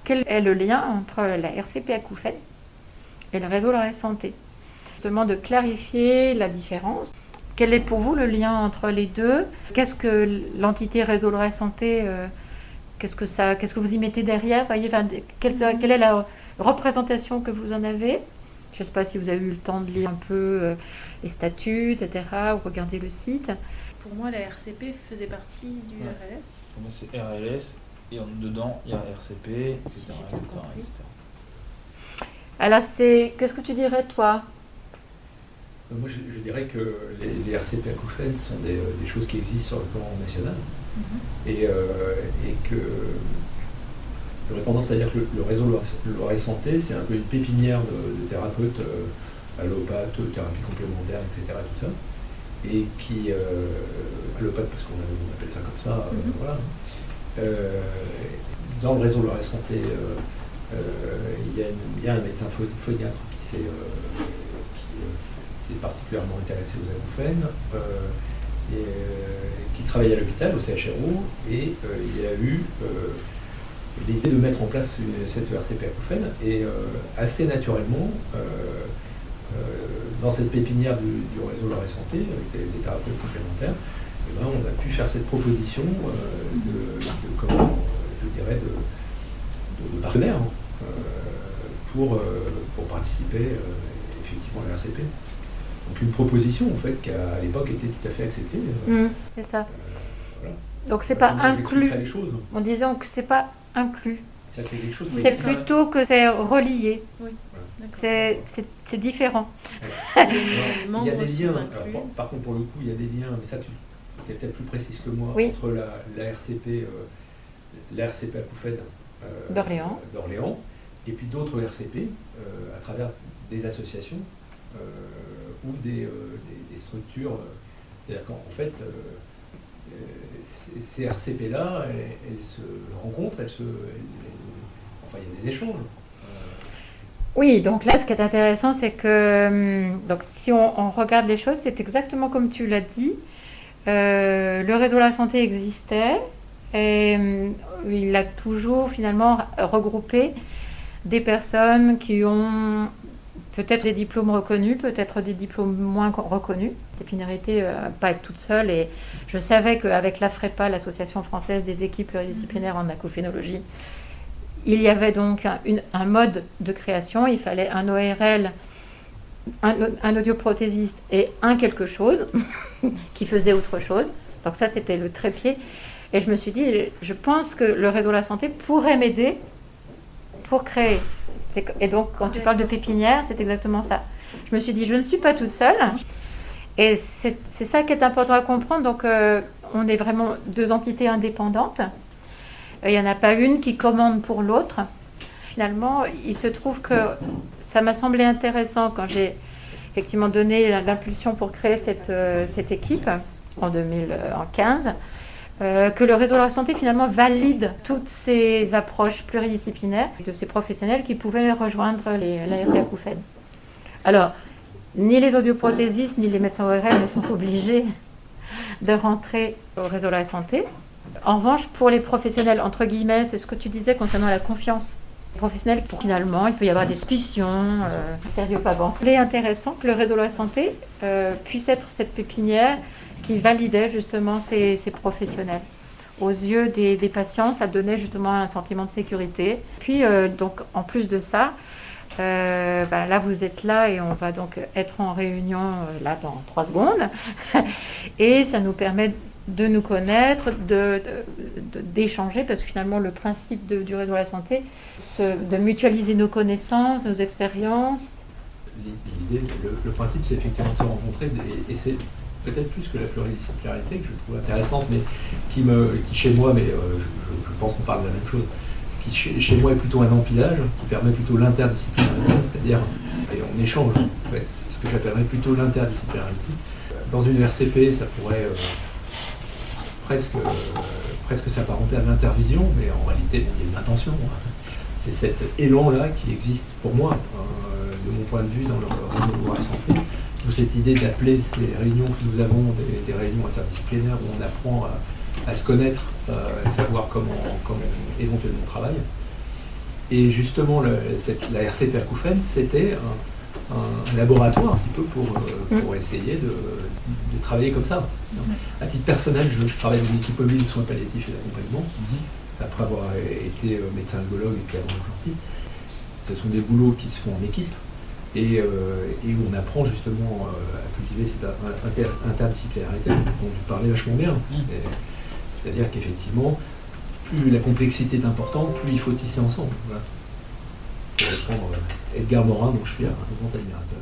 Quel est le lien entre la RCP acouphène et le réseau L'Oreille Santé? Justement de clarifier la différence. Quel est pour vous le lien entre les deux? Qu'est-ce que l'entité réseau L'Oreille Santé, qu'est-ce que vous y mettez derrière? Voyez, quelle est la représentation que vous en avez? Je ne sais pas si vous avez eu le temps de lire un peu les statuts, etc., ou regarder le site. Pour moi, la RCP faisait partie du RLS. Pour moi, c'est RLS, et dedans, il y a RCP, etc. Alors, qu'est-ce que tu dirais, toi? Moi, je dirais que les RCP acouphènes sont des choses qui existent sur le plan national, et que j'aurais tendance à dire que le réseau L'Oreille Santé, c'est un peu une pépinière de thérapeutes allopathes, thérapie complémentaire, etc. Tout ça. Et qui, allopathe parce qu'on appelle ça comme ça, voilà. Dans le réseau L'Oreille Santé, il y a un médecin phoniatre qui s'est particulièrement intéressé aux acouphènes, qui travaille à l'hôpital, au CHRO, et il y a eu l'idée de mettre en place cette RCP acouphène, et assez naturellement, dans cette pépinière du réseau L'Oreille Santé, avec des thérapeutes complémentaires, eh ben, on a pu faire cette proposition de partenaire pour participer effectivement à la RCP. Donc une proposition en fait qui à l'époque était tout à fait acceptée. C'est ça. Voilà. Donc c'est pas inclus. Les choses. En disant que c'est pas inclus. C'est quelque chose. C'est plutôt que c'est relié. Oui. C'est différent. Alors, il y a des liens. Alors, par contre, pour le coup, il y a des liens, mais ça, tu es peut-être plus précise que moi, oui. entre la RCP acouphène d'Orléans, et puis d'autres RCP à travers des associations ou des structures. C'est-à-dire qu'en fait, ces RCP-là, elles se rencontrent, enfin, il y a des échanges. Oui, donc là, ce qui est intéressant, c'est que donc, si on regarde les choses, c'est exactement comme tu l'as dit. Le réseau La Santé existait et il a toujours finalement regroupé des personnes qui ont peut-être des diplômes reconnus, peut-être des diplômes moins reconnus. L'épinérité, pas être toute seule. Et je savais qu'avec l'AFREPA, l'Association française des équipes pluridisciplinaires en acouphénologie, il y avait donc un mode de création. Il fallait un ORL, un audioprothésiste et un quelque chose qui faisait autre chose. Donc ça, c'était le trépied. Et je me suis dit, je pense que le réseau La Santé pourrait m'aider pour créer. Et donc, quand tu parles de pépinière, c'est exactement ça. Je me suis dit, je ne suis pas toute seule. Et c'est ça qui est important à comprendre. Donc, on est vraiment deux entités indépendantes. Il n'y en a pas une qui commande pour l'autre. Finalement, il se trouve que ça m'a semblé intéressant quand j'ai effectivement donné l'impulsion pour créer cette équipe en 2015, que le réseau de la santé finalement valide toutes ces approches pluridisciplinaires de ces professionnels qui pouvaient rejoindre l'ARC acouphène. Alors, ni les audioprothésistes ni les médecins ORL ne sont obligés de rentrer au réseau de la santé. En revanche, pour les professionnels, entre guillemets, c'est ce que tu disais concernant la confiance. Les professionnels, pour finalement, il peut y avoir des discussions, sérieux pas bon. Il est intéressant que le réseau de la santé puisse être cette pépinière qui validait justement ces professionnels. Aux yeux des patients, ça donnait justement un sentiment de sécurité. Puis, donc, en plus de ça, là, vous êtes là et on va donc être en réunion là dans 3 secondes. Et ça nous permet de nous connaître, d'échanger, parce que finalement, le principe du réseau de la santé, c'est de mutualiser nos connaissances, nos expériences. L'idée, le principe, c'est effectivement de se rencontrer, et c'est peut-être plus que la pluridisciplinarité que je trouve intéressante, mais qui chez moi, mais je pense qu'on parle de la même chose, qui chez moi est plutôt un empilage, qui permet plutôt l'interdisciplinarité, c'est-à-dire, et on échange, en fait, c'est ce que j'appellerais plutôt l'interdisciplinarité. Dans une RCP, ça pourrait presque s'apparenter à l'intervision, mais en réalité, il y a une intention. C'est cet élan-là qui existe pour moi, de mon point de vue, dans le réseau de la santé. D'où cette idée d'appeler ces réunions que nous avons des réunions interdisciplinaires où on apprend à se connaître, à savoir comment éventuellement on travaille. Et justement, la RCP acouphène, c'était un laboratoire un petit peu pour essayer de travailler comme ça. À titre personnel, je travaille dans une équipe mobile de soins palliatifs et d'accompagnement, après avoir été médecin ergologue et puis avant urgentiste. Ce sont des boulots qui se font en équipe et où on apprend justement à cultiver cette interdisciplinarité dont tu parlais vachement bien. C'est-à-dire qu'effectivement, plus la complexité est importante, plus il faut tisser ensemble. Voilà. Pour reprendre Edgar Morin, dont je suis un grand admirateur.